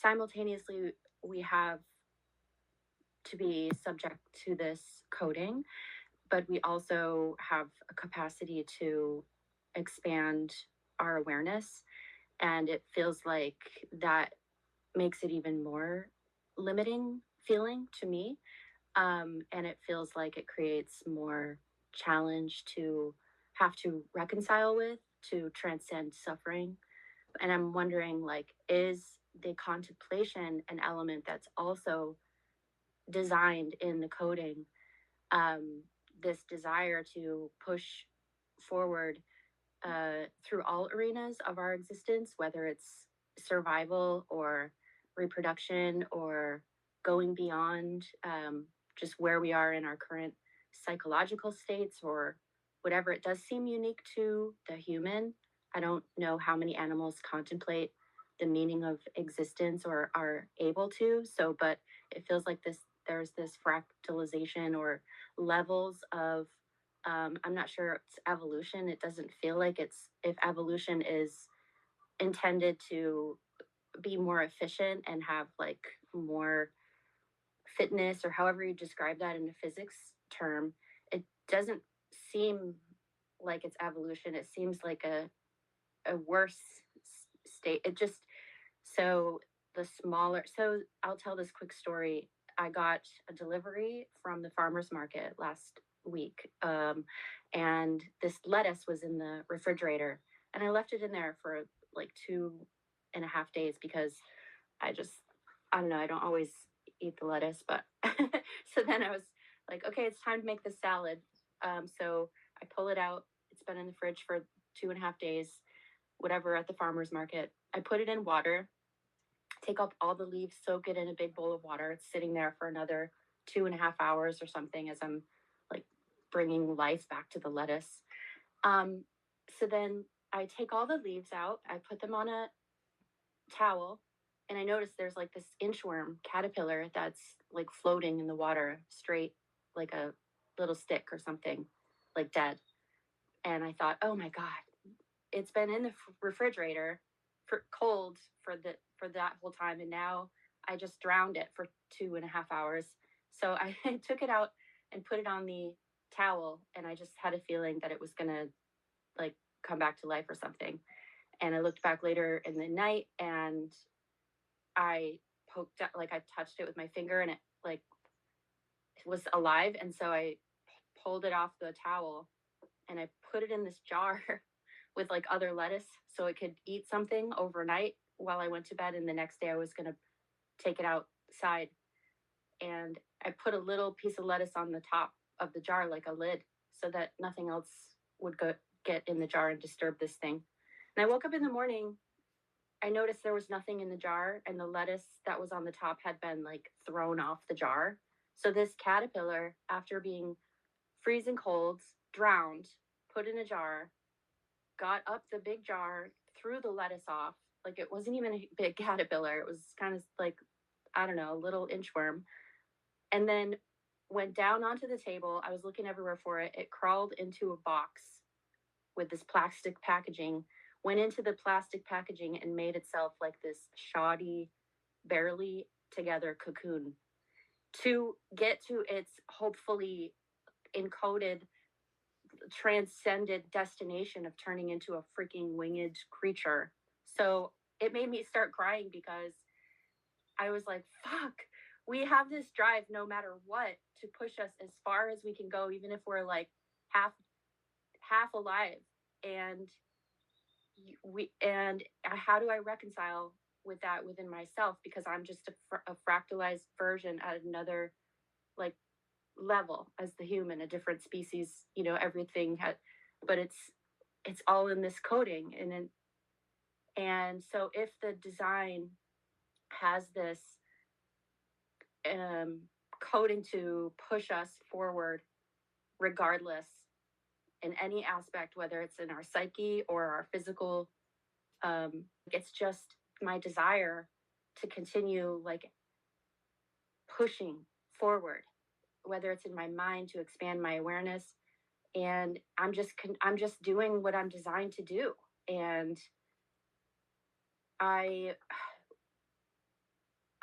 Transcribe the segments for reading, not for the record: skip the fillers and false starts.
simultaneously, we have to be subject to this coding, but we also have a capacity to expand our awareness. And it feels like that makes it even more limiting feeling to me. And it feels like it creates more challenge to have to reconcile with, to transcend suffering. And I'm wondering, like, is the contemplation an element that's also designed in the coding? um, this desire to push forward through all arenas of our existence, whether it's survival or reproduction or going beyond just where we are in our current psychological states or whatever. It does seem unique to the human. I don't know how many animals contemplate the meaning of existence or are able to. So, but it feels like there's this fractalization or levels of I'm not sure it's evolution. It doesn't feel like it's, if evolution is intended to be more efficient and have like more fitness or however you describe that in a physics term, it doesn't seem like it's evolution. It seems like a worse state. It just, so so I'll tell this quick story. I got a delivery from the farmer's market last week, and this lettuce was in the refrigerator, and I left it in there for like 2.5 days because I don't know, I don't always eat the lettuce, but so then I was like, okay, it's time to make the salad. So I pull it out. It's been in the fridge for 2.5 days, whatever, at the farmer's market. I put it in water, take up all the leaves, soak it in a big bowl of water. It's sitting there for another 2.5 hours or something as I'm like bringing life back to the lettuce. So then I take all the leaves out, I put them on a towel, and I notice there's like this inchworm caterpillar that's like floating in the water straight, like a little stick or something, like dead. And I thought, oh my God, it's been in the refrigerator for cold for that whole time, and now I just drowned it for 2.5 hours. So I took it out and put it on the towel, and I just had a feeling that it was gonna like come back to life or something. And I looked back later in the night, and I poked out, like I touched it with my finger, and it like was alive. And so I pulled it off the towel and I put it in this jar with like other lettuce so it could eat something overnight while I went to bed. And the next day I was going to take it outside. And I put a little piece of lettuce on the top of the jar, like a lid, so that nothing else would get in the jar and disturb this thing. And I woke up in the morning. I noticed there was nothing in the jar, and the lettuce that was on the top had been like thrown off the jar. So this caterpillar, after being freezing cold, drowned, put in a jar, got up the big jar, threw the lettuce off. Like it wasn't even a big caterpillar. It was kind of like, I don't know, a little inchworm. And then went down onto the table. I was looking everywhere for it. It crawled into a box with this plastic packaging, went into the plastic packaging and made itself like this shoddy, barely together cocoon to get to its hopefully encoded transcended destination of turning into a freaking winged creature. So it made me start crying because I was like, fuck, we have this drive no matter what to push us as far as we can go, even if we're like half alive. And how do I reconcile with that within myself? Because I'm just a fractalized version at another like level as the human, a different species, everything had, but it's all in this coding. And so if the design has this coding to push us forward regardless in any aspect, whether it's in our psyche or our physical, it's just my desire to continue like pushing forward, whether it's in my mind to expand my awareness. And I'm just doing what I'm designed to do. And I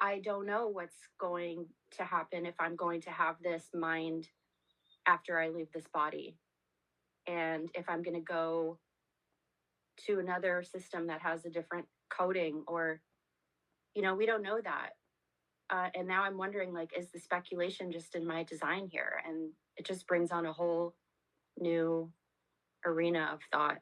I don't know what's going to happen if I'm going to have this mind after I leave this body. And if I'm going to go to another system that has a different coding, or, we don't know that. And now I'm wondering, like, is the speculation just in my design here? And it just brings on a whole new arena of thought.